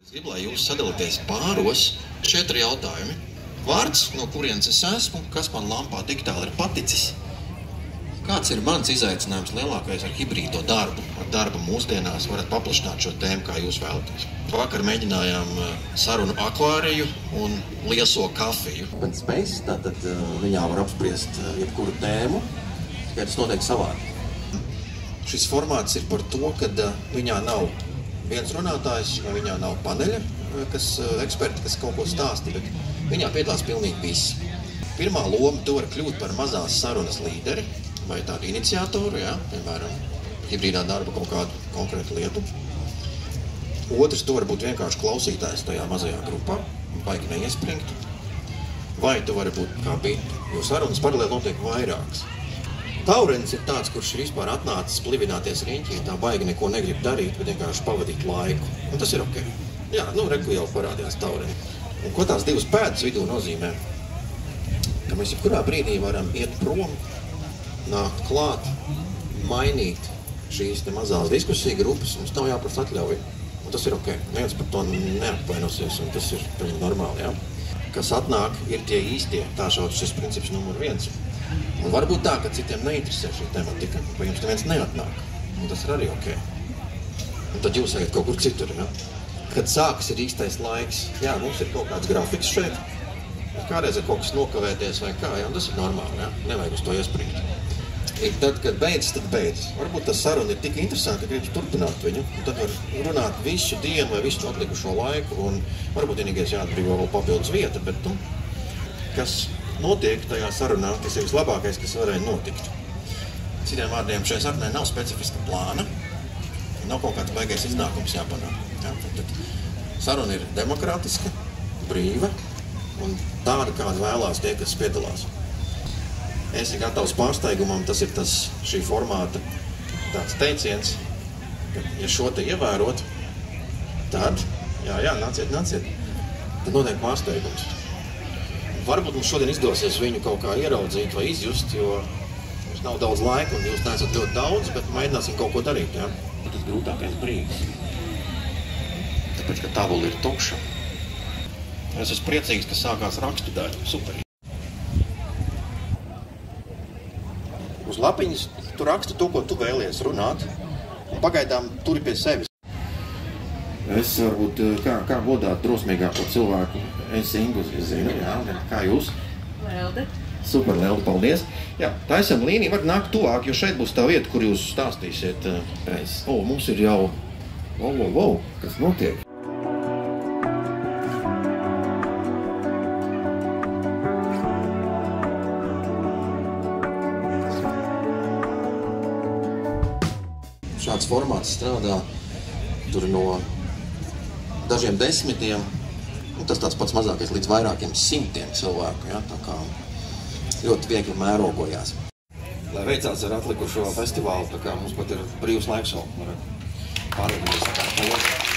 Es gribu, lai jūs sadalīties pāros 4 jautājumi. Vārds, no kurienes es esmu, kas man lampā tik tālu ir paticis. Kāds ir mans izaicinājums lielākais ar hibrīdo darbu? Ar darbu mūsdienās varat paplašināt šo tēmu, kā jūs vēlaties. Vakar mēģinājām sarunu akvāriju un lieso kafiju. Pēc spējas, tātad viņā var apspriest jebkuru tēmu, tikai tas notiek savādi. Šis formāts ir par to, ka viņā nav viens runātājs, vai viņā nav paneļa, eksperti, kas kaut ko stāsta, bet viņā piedalās pilnīgi visi. Pirmā loma tu vari kļūt par mazās sarunas līderi, vai tādu iniciatoru, piemēram, hibrīdā darba kaut kādu konkrētu lietu. Otrs, tu vari būt vienkārši klausītājs tajā mazajā grupā, baigi neiespringt. Vai tu vari būt kā biti, jo sarunas paralēli notiek vairākas. Taurenis ir tāds, kurš ir vispār atnācis plivināties riņķī, tā baigi neko negrib darīt, bet vienkārši pavadīt laiku. Un tas ir ok. Jā, reku jau parādījās taureni. Un ko tās divas pēdas vidū nozīmē? Ka mēs jebkurā brīdī varam iet prom, nākt klāt, mainīt šīs te mazās diskusiju grupas, mums nav jāprasa atļauja. Un tas ir ok. Neviens par to neapvainosies, un tas ir normāli, jā. Kas atnāk, ir tie īstie, tā šauc šis princips numur 1. Un varbūt tā, ka citiem neinteresē šī tematika, vai jums neviens neatnāk. Un tas ir arī ok. Un tad jūs ejat kaut kur citur, ja? Kad sākas ir īstais laiks, jā, mums ir kaut kāds grafiks šeit. Kādreiz ir kaut kas nokavēties vai kā, jā, un tas ir normāli, jā? Nevajag uz to iespringt. Tad, kad beidzas, tad beidzas. Varbūt tas saruna ir tik interesanti, ka gribas turpināt viņu. Un tad var runāt visu dienu vai visu atlikušo laiku, un varbūt vienīgais jāatbrīvo vēl papildus vieta, bet kas notiek tajā sarunā, tas ir vislabākais, kas varēja notikt. Citiem vārdiem, šajā sarunā nav specifiska plāna, nav kaut kāds baigais iznākums jāpanāk. Jā, tad saruna ir demokrātiska, brīva un tāda, kāda vēlās tie, kas piedalās. Esi gatavs pārsteigumam, tas ir šī formāta tāds teiciens, ka, ja šo te ievērot, tad, nāciet, tad notiek pārsteigums. Varbūt mums šodien izdosies viņu kaut kā ieraudzīt vai izjust, jo mums nav daudz laika un jūs neesat ļoti daudz, bet mēģināsim kaut ko darīt, jā. Tas grūtākais brīdis. Tāpēc, ka tabula ir tukša. Es esmu priecīgs, ka sākās rakstu daļa. Super. Uz lapiņas tu raksti to, ko tu vēlies runāt, un pagaidām turi pie sevis. Es varbūt kā godāt drosmīgāko cilvēku. Es Ingus, es zinu, jā, kā jūs? Lelde. Super, Lelde, paldies. Jā, taisam līniju, var nākt tuvāk, jo šeit būs tā vieta, kur jūs stāstīsiet. Mums ir jau... Wow, kas notiek? Šāds formāts strādā tur no dažiem desmitiem, un tas tāds pats mazākais līdz vairākiem simtiem cilvēku, ja? Tā kā ļoti viegli mērogojās. Lai veicās ar atlikušo festivālu, tā kā mums pat ir brīvs laiks vēl. Pārējais.